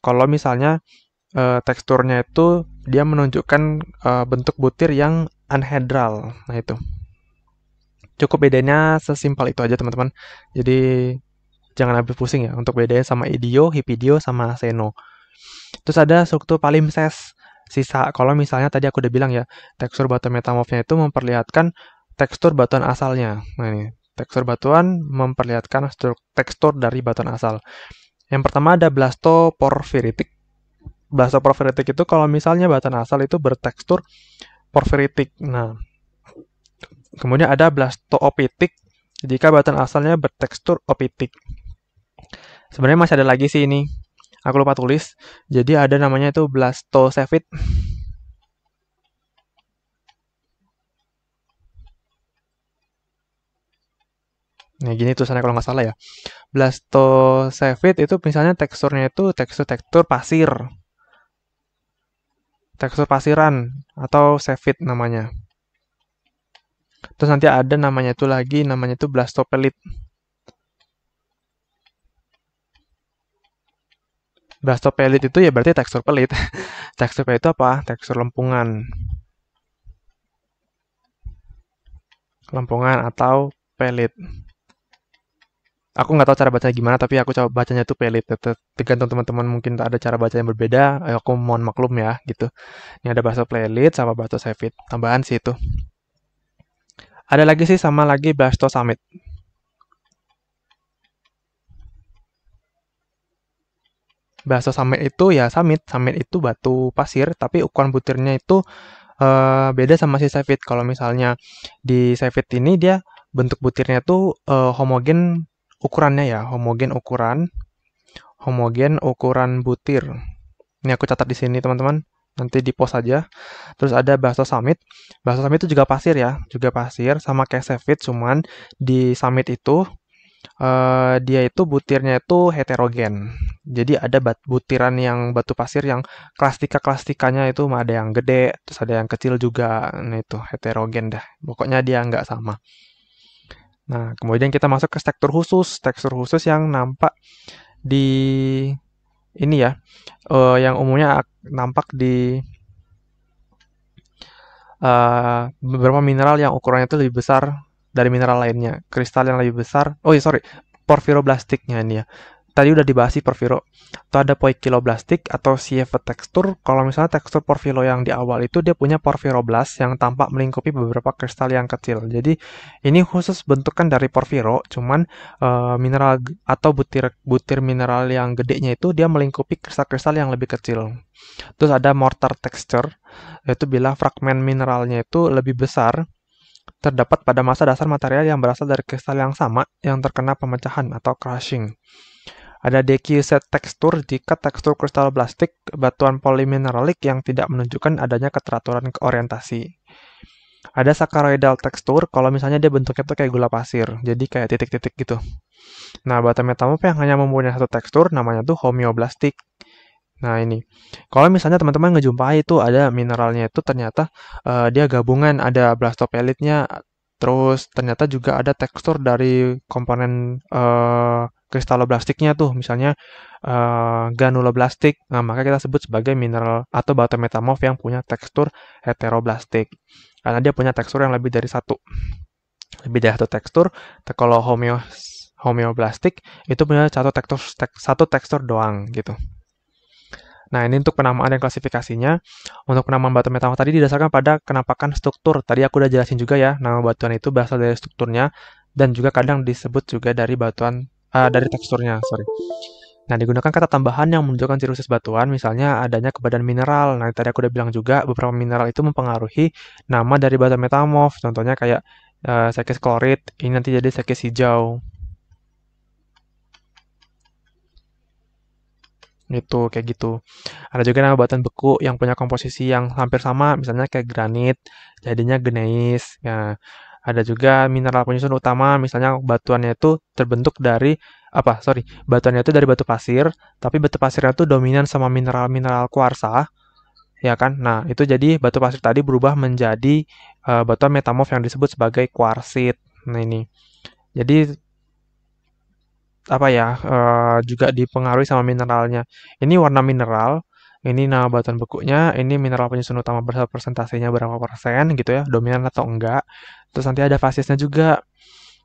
Kalau misalnya teksturnya itu dia menunjukkan bentuk butir yang anhedral. Nah, itu. Cukup bedanya sesimpel itu aja, teman-teman. Jadi jangan habis pusing ya untuk bedain sama idio, hipidio, sama seno. Terus ada struktur palimpsest. Sisa, kalau misalnya tadi aku udah bilang ya, tekstur batuan metamorfnya itu memperlihatkan tekstur batuan asalnya. Nah, ini tekstur batuan memperlihatkan tekstur dari batuan asal. Yang pertama ada blastoporfiritik. Blastoporfiritik itu kalau misalnya batuan asal itu bertekstur porfiritik. Nah, kemudian ada blastoopitik jika batuan asalnya bertekstur opitik. Sebenarnya masih ada lagi sih ini. Aku lupa tulis. Jadi ada namanya itu blastosefit. Nah, gini tulisannya kalau nggak salah ya. Blastosefit itu misalnya teksturnya itu tekstur pasir. Tekstur pasiran atau sefit namanya. Terus nanti ada namanya itu lagi, namanya itu blastopelit. Blastopelit itu ya berarti tekstur pelit. Tekstur pelit itu apa? Tekstur lempungan. Lempungan atau pelit. Aku nggak tahu cara bacanya gimana, tapi aku coba bacanya itu pelit. Tergantung teman-teman mungkin ada cara baca yang berbeda. Aku mohon maklum ya, gitu. Ini ada bahasa pelit sama bahasa sefit. Tambahan sih itu. Ada lagi sih sama lagi blastosamit. Blastosamit itu ya samit. Samit itu batu pasir, tapi ukuran butirnya itu beda sama si sefit. Kalau misalnya di sefit ini dia bentuk butirnya tuh homogen ukurannya ya, homogen ukuran butir. Ini aku catat di sini teman-teman, nanti di post aja. Terus ada bakso summit. Bakso summit itu juga pasir ya, juga pasir sama kayak sefit, cuman di summit itu dia itu butirnya itu heterogen. Jadi ada butiran yang batu pasir yang klastika-klastikanya itu ada yang gede, terus ada yang kecil juga. Nah itu heterogen dah. Pokoknya dia nggak sama. Nah, kemudian kita masuk ke tekstur khusus yang nampak di ini ya, yang umumnya nampak di beberapa mineral yang ukurannya itu lebih besar dari mineral lainnya, kristal yang lebih besar. Oh iya sorry, porfiroblastiknya ini ya. Tadi udah dibahas sih porfiro. Atau ada poikiloblastik atau sieve tekstur. Kalau misalnya tekstur porfiro yang di awal itu dia punya porfiroblast yang tampak melingkupi beberapa kristal yang kecil. Jadi ini khusus bentukan dari porfiro, cuman mineral atau butir mineral yang gedenya itu dia melingkupi kristal-kristal yang lebih kecil. Terus ada mortar texture, yaitu bila fragmen mineralnya itu lebih besar terdapat pada masa dasar material yang berasal dari kristal yang sama yang terkena pemecahan atau crushing. Ada decused tekstur jika tekstur kristal plastik batuan polimineralik yang tidak menunjukkan adanya keteraturan orientasi. Ada saccharoidal tekstur kalau misalnya dia bentuknya tuh kayak gula pasir, jadi kayak titik-titik gitu. Nah, bata metamorf yang hanya mempunyai satu tekstur namanya tuh homeoblastik. Nah, ini. Kalau misalnya teman-teman ngejumpai itu ada mineralnya itu ternyata dia gabungan ada blastopelitnya, terus ternyata juga ada tekstur dari komponen kristaloblastiknya tuh, misalnya granuloblastik. Nah, maka kita sebut sebagai mineral atau batu metamorf yang punya tekstur heteroblastik. Karena dia punya tekstur yang lebih dari satu. Lebih dari satu tekstur. Kalau homeoblastik itu punya satu tekstur doang gitu. Nah, ini untuk penamaan dan klasifikasinya. Untuk penamaan batu metamorf tadi didasarkan pada kenampakan struktur. Tadi aku udah jelasin juga ya, nama batuan itu berasal dari strukturnya dan juga kadang disebut juga dari dari teksturnya, sorry. Nah, digunakan kata tambahan yang menunjukkan ciri khusus batuan, misalnya adanya kebadan mineral. Nah, tadi aku udah bilang juga beberapa mineral itu mempengaruhi nama dari batu metamorf. Contohnya kayak sekis klorid, ini nanti jadi sekis hijau. Gitu, kayak gitu. Ada juga nama batuan beku yang punya komposisi yang hampir sama, misalnya kayak granit, jadinya gneis. Ya, ada juga mineral penyusun utama, misalnya batuannya itu terbentuk dari batuannya itu dari batu pasir, tapi batu pasirnya itu dominan sama mineral-mineral kuarsa, ya kan? Nah, itu jadi batu pasir tadi berubah menjadi batuan metamorf yang disebut sebagai kuarsit. Nah, ini. Jadi juga dipengaruhi sama mineralnya. Ini warna mineral, ini nama batuan bekunya, ini mineral penyusun utama persentasinya berapa persen gitu ya, dominan atau enggak. Terus nanti ada fasisnya juga.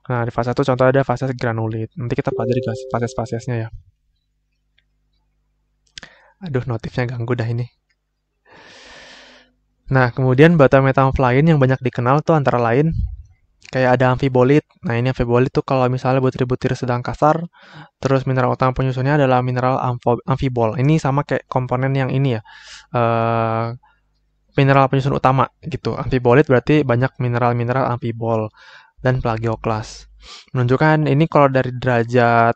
Nah, di fase 1 contoh ada fase granulit. Nanti kita pelajari fase-fasesnya ya. Aduh, notifnya ganggu dah ini. Nah, kemudian batuan metamorf lain yang banyak dikenal tuh antara lain kayak ada amfibolit. Nah, ini amfibolit tuh kalau misalnya butir-butir sedang kasar, terus mineral utama penyusunnya adalah mineral amfibol. Ini sama kayak komponen yang ini ya, eh, mineral penyusun utama gitu. Amfibolit berarti banyak mineral-mineral amfibol dan plagioklas. Menunjukkan ini kalau dari derajat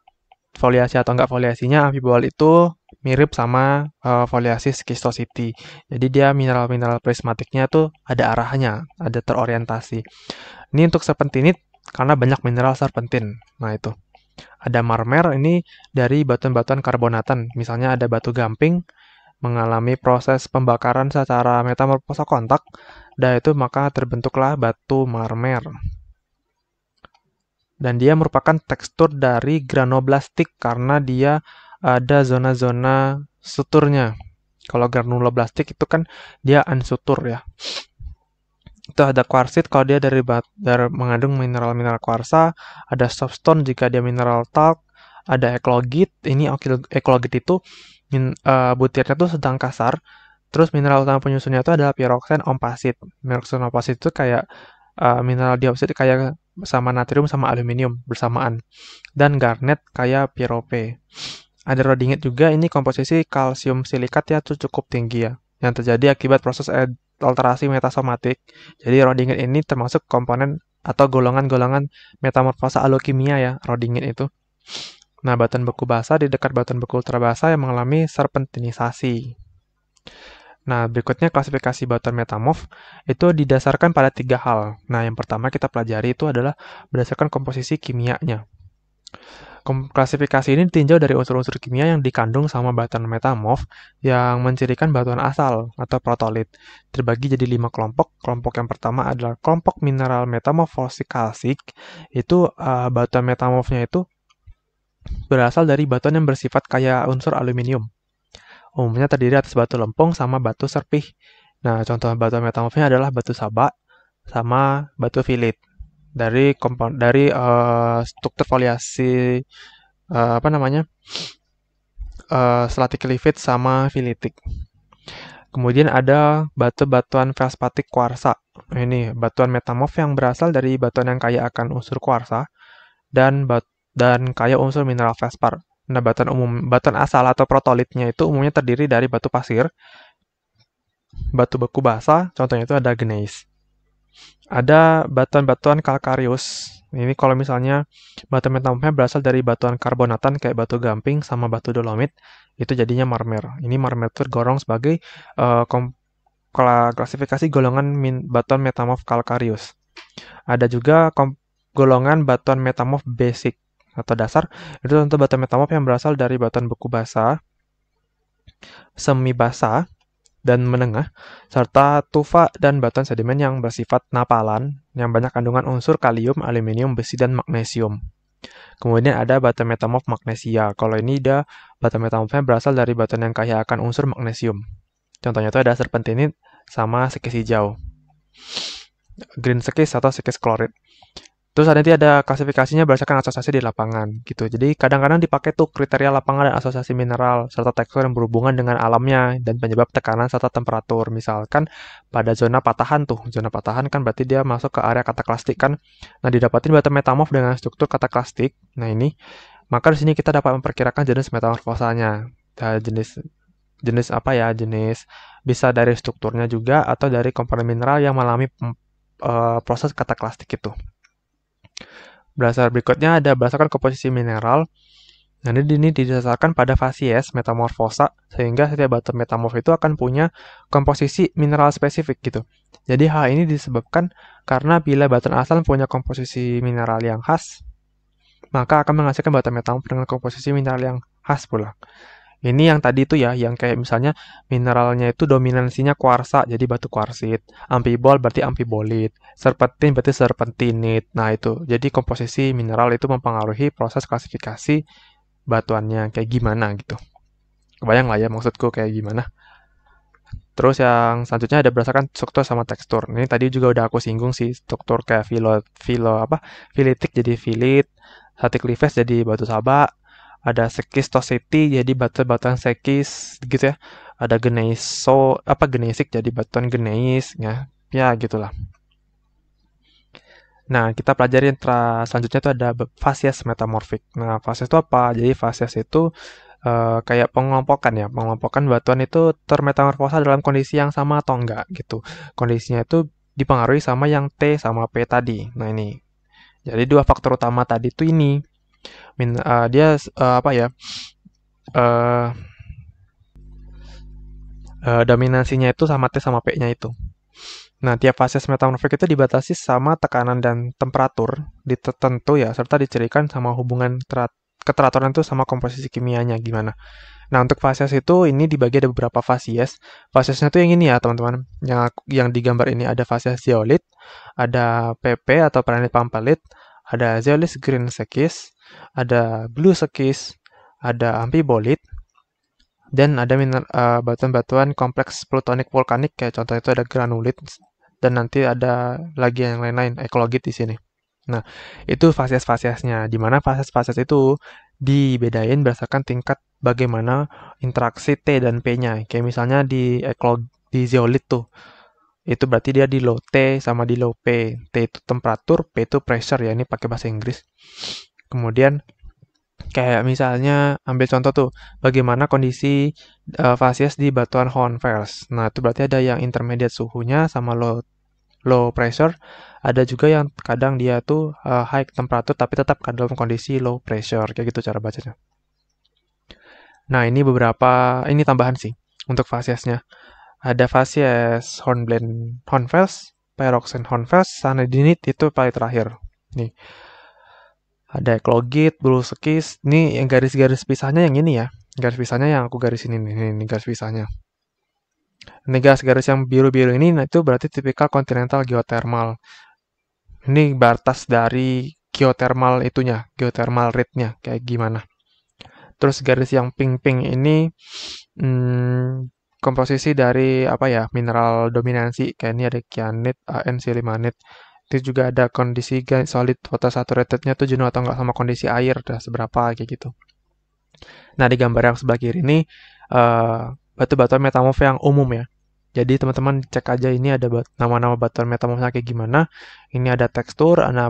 foliasi atau enggak foliasinya, amfibol itu mirip sama foliasi schistosity. Jadi dia mineral-mineral prismatiknya tuh ada arahnya, ada terorientasi. Ini untuk serpentinit karena banyak mineral serpentin. Nah itu. Ada marmer ini dari batuan-batuan karbonatan. Misalnya ada batu gamping mengalami proses pembakaran secara metamorfosa kontak, dan itu maka terbentuklah batu marmer. Dan dia merupakan tekstur dari granoblastik karena dia ada zona-zona suturnya. Kalau granuloblastik itu kan dia unsutur ya. Itu ada quartzit kalau dia dari mengandung mineral-mineral kuarsa, ada soapstone jika dia mineral talc, ada eklogit. Ini eklogit itu butirnya tuh sedang kasar. Terus mineral utama penyusunnya itu adalah pyroxene ompasit. Pyroxene ompasit itu kayak mineral dioksida kayak sama natrium sama aluminium bersamaan. Dan garnet kayak pyrope. Ada rhodingit juga, ini komposisi kalsium silikat ya tuh cukup tinggi ya. Yang terjadi akibat proses alterasi metasomatik. Jadi rhodingit ini termasuk komponen atau golongan-golongan metamorfosa alokimia ya, rhodingit itu. Nah, batuan beku basa di dekat batuan beku ultrabasa yang mengalami serpentinisasi. Nah, berikutnya klasifikasi batuan metamorf itu didasarkan pada 3 hal. Nah, yang pertama kita pelajari itu adalah berdasarkan komposisi kimianya. Klasifikasi ini ditinjau dari unsur-unsur kimia yang dikandung sama batuan metamorf yang mencirikan batuan asal atau protolit. Terbagi jadi 5 kelompok. Kelompok yang pertama adalah kelompok mineral metamorfosis kalsik. Itu batuan metamorfnya itu berasal dari batuan yang bersifat kaya unsur aluminium. Umumnya terdiri atas batu lempung sama batu serpih. Nah, contoh batuan metamorfnya adalah batu saba sama batu filit. Dari struktur foliasi stratigraphic sama filitik. Kemudian ada batu-batuan feldspatik kuarsa. Ini batuan metamorf yang berasal dari batuan yang kaya akan unsur kuarsa dan kaya unsur mineral feldspar. Nah, batuan asal atau protolitnya itu umumnya terdiri dari batu pasir, batu beku basa, contohnya itu ada gneiss. Ada batuan-batuan kalkarius. Ini kalau misalnya batu metamorfnya berasal dari batuan karbonatan kayak batu gamping sama batu dolomit, itu jadinya marmer. Ini marmer tergolong sebagai klasifikasi golongan batuan metamorf kalkarius. Ada juga golongan batuan metamorf basic atau dasar. Itu tentu batuan metamorf yang berasal dari batuan beku basa, semi basa, dan menengah, serta tufa dan batuan sedimen yang bersifat napalan, yang banyak kandungan unsur kalium, aluminium, besi, dan magnesium. Kemudian ada batuan metamorf magnesia. Kalau ini batuan metamorfnya berasal dari batuan yang kaya akan unsur magnesium. Contohnya itu ada serpentinit sama sekis hijau. Green sekis atau sekis klorid. Terus nanti ada klasifikasinya berdasarkan asosiasi di lapangan gitu. Jadi kadang-kadang dipakai tuh kriteria lapangan dan asosiasi mineral serta tekstur yang berhubungan dengan alamnya dan penyebab tekanan serta temperatur. Misalkan pada zona patahan tuh, zona patahan kan berarti dia masuk ke area kataklastik kan. Nah, didapatin batu metamorf dengan struktur kataklastik. Nah, ini maka di sini kita dapat memperkirakan jenis metamorfosanya. Jenis apa ya? Jenis bisa dari strukturnya juga atau dari komponen mineral yang mengalami proses kataklastik itu. Berikutnya ada berdasarkan komposisi mineral. Nah, ini didasarkan pada fasies metamorfosa, sehingga setiap batu metamorf itu akan punya komposisi mineral spesifik gitu. Jadi hal ini disebabkan karena bila batuan asal punya komposisi mineral yang khas, maka akan menghasilkan batu metamorf dengan komposisi mineral yang khas pula. Ini yang tadi itu ya, yang kayak misalnya mineralnya itu dominansinya kuarsa, jadi batu kuarsit. Amphibol berarti amphibolit. Serpentin berarti serpentinit. Nah itu, jadi komposisi mineral itu mempengaruhi proses klasifikasi batuannya kayak gimana gitu. Kebayang lah ya maksudku kayak gimana. Terus yang selanjutnya ada berdasarkan struktur sama tekstur. Ini tadi juga udah aku singgung sih, struktur kayak filitik jadi filit, static cleavage jadi batu sabak, ada sekistosity jadi batuan sekis gitu ya. Ada geneisik jadi batuan geneis ya. Ya gitulah. Nah, kita pelajari yang selanjutnya itu ada fasies metamorfik. Nah, fasies itu apa? Jadi fasies itu kayak pengelompokan ya. Pengelompokan batuan itu termetamorfosa dalam kondisi yang sama atau enggak gitu. Kondisinya itu dipengaruhi sama yang T sama P tadi. Nah, ini. Jadi dua faktor utama tadi itu ini. Dia apa ya? eh Dominansinya itu sama T sama P-nya itu. Nah, tiap fase metamorfik itu dibatasi sama tekanan dan temperatur tertentu ya, serta dicirikan sama hubungan keteraturan itu sama komposisi kimianya gimana. Nah, untuk fasies itu ini dibagi ada beberapa fasies. Fasiesnya tuh yang ini ya, teman-teman. Yang digambar ini ada fasies zeolit, ada PP atau planet pampalit, ada zeolit green sekis, ada blue sekis, ada amphibolit, dan ada batuan-batuan kompleks plutonik vulkanik kayak contoh itu ada granulit dan nanti ada lagi yang lain-lain ekologit di sini. Nah, itu fasies-fasiesnya. Di mana fasies-fasies itu dibedain berdasarkan tingkat bagaimana interaksi T dan P-nya. Kayak misalnya di zeolit tuh. Itu berarti dia di low T sama di low P. T itu temperatur, P itu pressure ya. Ini pakai bahasa Inggris. Kemudian kayak misalnya ambil contoh tuh, bagaimana kondisi fasies di batuan Hornfels. Nah, itu berarti ada yang intermediate suhunya sama low pressure, ada juga yang kadang dia tuh high temperature tapi tetap dalam kondisi low pressure, kayak gitu cara bacanya. Nah, ini tambahan sih untuk fasiesnya. Ada fasies Hornfels, Pyroxene Hornfels, Sanadinit itu paling terakhir. Nih, ada eklogit, buluskis. Ini yang garis-garis pisahnya yang ini ya. Garis pisahnya yang aku garis ini nih, ini garis pisahnya. Ini garis-garis yang biru-biru ini nah itu berarti tipikal kontinental geothermal. Ini batas dari geothermal itunya, geothermal rate-nya kayak gimana. Terus garis yang pink-pink ini komposisi dari apa ya, mineral dominansi. Kayak ini ada kyanit, AN, silimanit. Itu juga ada kondisi solid photosaturatednya tuh jenuh atau enggak sama kondisi air, udah seberapa kayak gitu. Nah, di gambar yang sebelah kiri ini batu-batuan metamorf yang umum ya. Jadi teman-teman cek aja ini ada nama-nama batuan metamorfnya kayak gimana. Ini ada tekstur, ada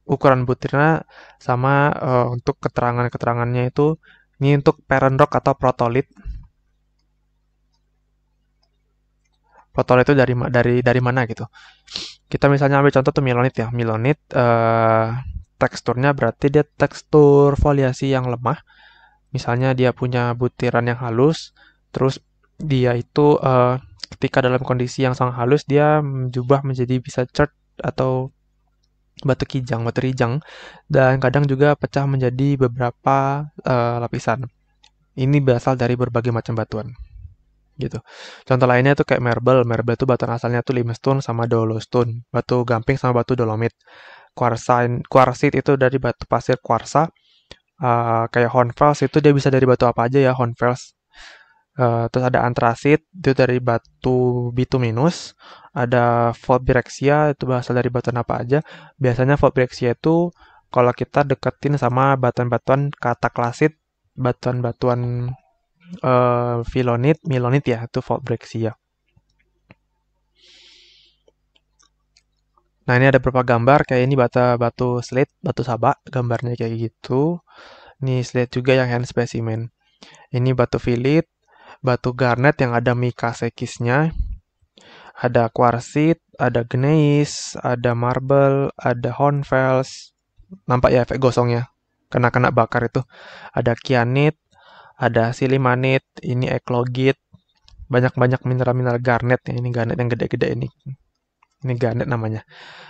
ukuran butirnya, sama untuk keterangan-keterangannya itu ini untuk parent rock atau protolit. Protolit itu dari mana gitu. Kita misalnya ambil contoh tuh milonit ya. Milonit teksturnya berarti dia tekstur foliasi yang lemah. Misalnya dia punya butiran yang halus, terus dia itu ketika dalam kondisi yang sangat halus dia berubah menjadi bisa chert atau batu kijang, batu rijang, dan kadang juga pecah menjadi beberapa lapisan. Ini berasal dari berbagai macam batuan, gitu. Contoh lainnya tuh kayak marble. Marble itu batuan asalnya tuh limestone sama dolostone, batu gamping sama batu dolomit. Quartzite itu dari batu pasir kuarsa. Kayak Hornfels itu dia bisa dari batu apa aja ya Hornfels. Terus ada antrasit itu dari batu bituminus, ada Voltbrexia itu berasal dari batuan apa aja. Biasanya Voltbrexia itu kalau kita deketin sama batuan-batuan kataklasit, batuan-batuan milonit ya itu Voltbrexia. Nah, ini ada beberapa gambar kayak ini batu slate, batu sabak, gambarnya kayak gitu. Ini slate juga yang hand specimen. Ini batu filit, batu garnet yang ada mica sekisnya, ada quartzit, ada gneiss, ada marble, ada hornfels. Nampak ya efek gosongnya, kena bakar itu. Ada kyanit, ada silimanit, ini eklogit, banyak-banyak mineral-mineral garnet ya, ini garnet yang gede-gede ini. Ini granit namanya.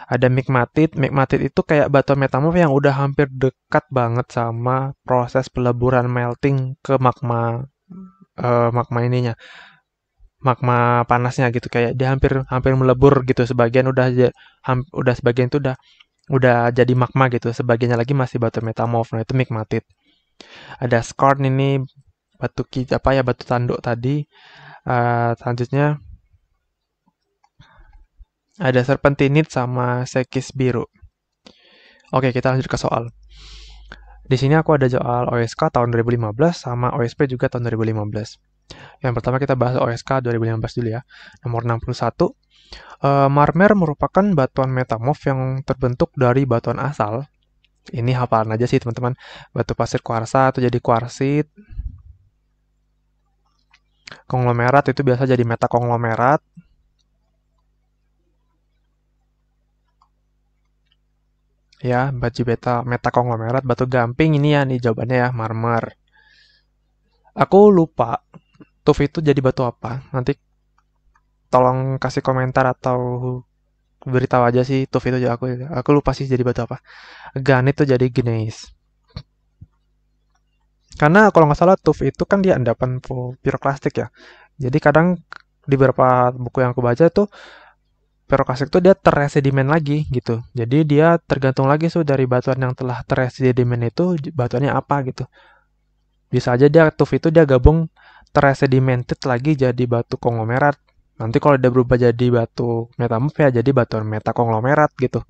Ada migmatit. Migmatit itu kayak batuan metamorf yang udah hampir dekat banget sama proses peleburan melting ke magma, magma ininya, magma panasnya gitu, kayak dia hampir hampir melebur gitu. Sebagian udah sebagian itu udah jadi magma gitu. Sebagiannya lagi masih batu metamorf. Nah, itu migmatit. Ada skarn, ini batu tanduk tadi. Selanjutnya ada serpentinit sama sekis biru. Oke, kita lanjut ke soal. Di sini aku ada soal OSK tahun 2015 sama OSP juga tahun 2015. Yang pertama kita bahas OSK 2015 dulu ya. Nomor 61. Marmer merupakan batuan metamorf yang terbentuk dari batuan asal. Ini hafalan aja sih teman-teman. Batu pasir kuarsa atau jadi kuarsit. Konglomerat itu biasa jadi metakonglomerat. Ya, batu metakonglomerat. Batu gamping ini ya, nih jawabannya ya, marmer. Aku lupa tuf itu jadi batu apa. Nanti tolong kasih komentar atau beritahu aja sih tuf itu aku lupa sih jadi batu apa. Granit itu jadi gneiss. Karena kalau nggak salah tuf itu kan dia endapan piroklastik ya. Jadi kadang di beberapa buku yang aku baca tuh piroklastik itu dia teresedimen lagi gitu. Jadi dia tergantung lagi dari batuan yang telah teresedimen itu batuannya apa gitu. Bisa aja dia tuf itu dia gabung teresedimented lagi jadi batu konglomerat. Nanti kalau dia berubah jadi batu metamorf ya jadi batuan metakonglomerat gitu.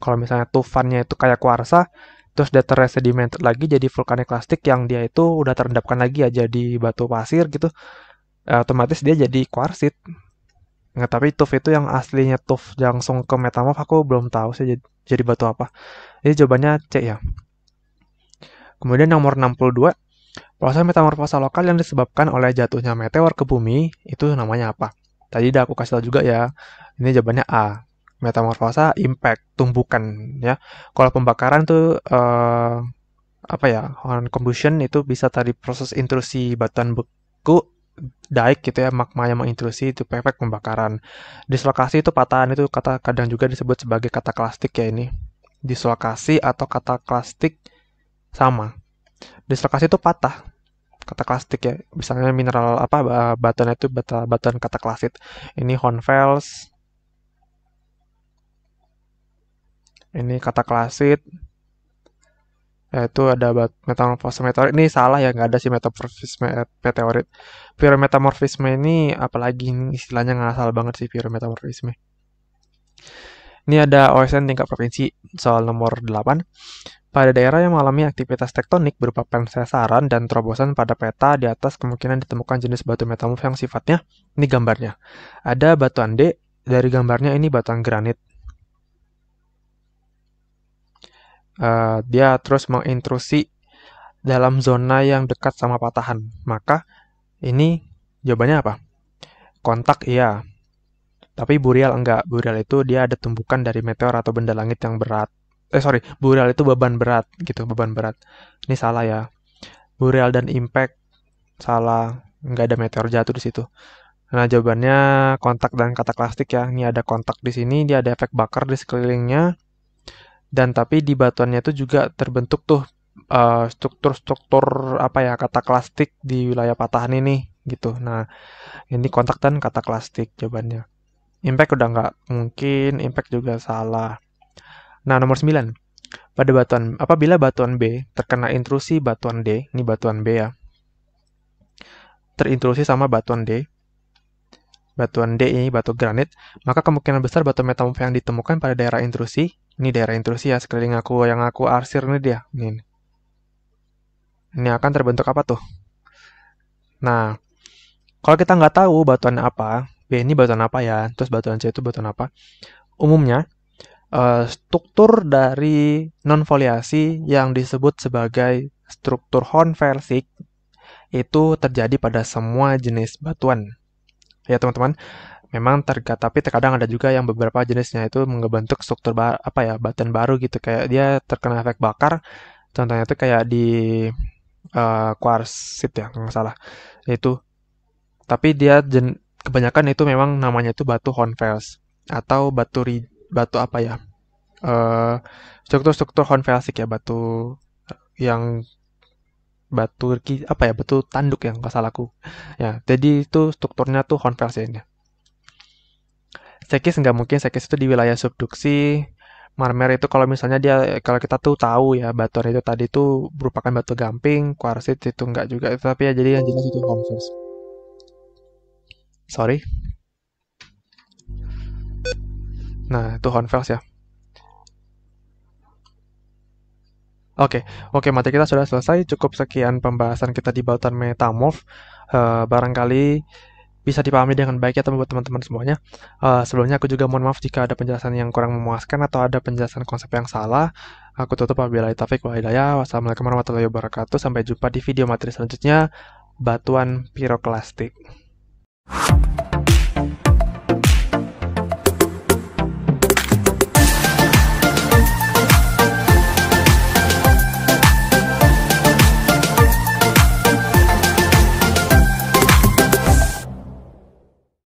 Kalau misalnya tufannya itu kayak kuarsa, terus dia teresedimented lagi jadi vulkaniklastik yang dia itu udah terendapkan lagi ya jadi batu pasir gitu, otomatis dia jadi kuarsit. Nggak, tapi tuf itu yang aslinya tuf langsung ke metamorf aku belum tahu sih jadi batu apa. Jadi jawabannya C ya. Kemudian nomor 62, proses metamorfosa lokal yang disebabkan oleh jatuhnya meteor ke bumi itu namanya apa? Tadi udah aku kasih tahu juga ya. Ini jawabannya A. Metamorfosa impact, tumbukan ya. Kalau pembakaran tuh apa ya? Combustion itu bisa tadi proses intrusi batuan beku daik gitu ya, magma yang mengintrusi itu efek pembakaran. Dislokasi itu patahan, itu kata kadang juga disebut sebagai kata klastik ya ini. Dislokasi atau kata klastik sama. Dislokasi itu patah, kata klastik ya. Misalnya mineral apa batuan itu batuan kata klasit. Ini Hornfels. Ini kata klasit. Yaitu ada metamorfose meteorit. Ini salah ya, nggak ada sih metamorfisme meteorit. Pyrometamorfisme ini apalagi istilahnya ngasal banget sih pyrometamorfisme. Ini ada OSN tingkat provinsi soal nomor 8. Pada daerah yang mengalami aktivitas tektonik berupa pensesaran dan terobosan pada peta di atas kemungkinan ditemukan jenis batu metamorf yang sifatnya, ini gambarnya. Ada batuan D, dari gambarnya ini batuan granit. Dia terus mengintrusi dalam zona yang dekat sama patahan. Maka ini jawabannya apa? Kontak iya. Tapi burial enggak. Burial itu dia ada tumbukan dari meteor atau benda langit yang berat. Burial itu beban berat gitu, beban berat. Ini salah ya. Burial dan impact salah, nggak ada meteor jatuh di situ. Nah, jawabannya kontak dan kata klastik ya. Ini ada kontak di sini, dia ada efek bakar di sekelilingnya. Dan tapi di batuannya itu juga terbentuk tuh struktur-struktur apa ya, kata klastik di wilayah patahan ini gitu. Nah, ini kontak dan kata klastik jawabannya. Impact udah nggak mungkin, impact juga salah. Nah, nomor 9. Apabila batuan B terkena intrusi batuan D, ini batuan B ya, terintrusi sama batuan D ini batu granit, maka kemungkinan besar batu metamorf yang ditemukan pada daerah intrusi, ini daerah intrusi ya, sekeliling aku yang aku arsir ini dia, ini akan terbentuk apa tuh? Nah, kalau kita nggak tahu batuan apa, B ini batuan apa ya, terus batuan C itu batuan apa, umumnya struktur dari non-foliasi yang disebut sebagai struktur Hornfelsik itu terjadi pada semua jenis batuan. Ya teman-teman, memang tapi terkadang ada juga yang beberapa jenisnya itu membentuk struktur batuan baru gitu, kayak dia terkena efek bakar. Contohnya itu kayak di kuarsit ya, nggak salah. Itu tapi dia kebanyakan itu memang namanya itu batu Hornfels. atau batu apa ya? Eh, struktur-struktur konvelsik ya, yang apa ya, batu tanduk yang nggak salahku. Ya, jadi itu strukturnya tuh konvers ya ini. Sekis nggak mungkin, sekis itu di wilayah subduksi. Marmer itu kalau kita tuh tahu ya, batuan itu tadi tuh merupakan batu gamping, kuarsit itu enggak juga, tapi ya jadi yang jelas itu konvers. Sorry. Nah, itu konvers ya. Oke, oke, materi kita sudah selesai. Cukup sekian pembahasan kita di batuan metamorf. Barangkali bisa dipahami dengan baik ya buat teman-teman semuanya. Sebelumnya aku juga mohon maaf jika ada penjelasan yang kurang memuaskan atau ada penjelasan konsep yang salah. Aku tutup wabillahi taufiq wal hidayah. Wassalamualaikum warahmatullahi wabarakatuh. Sampai jumpa di video materi selanjutnya. Batuan piroklastik.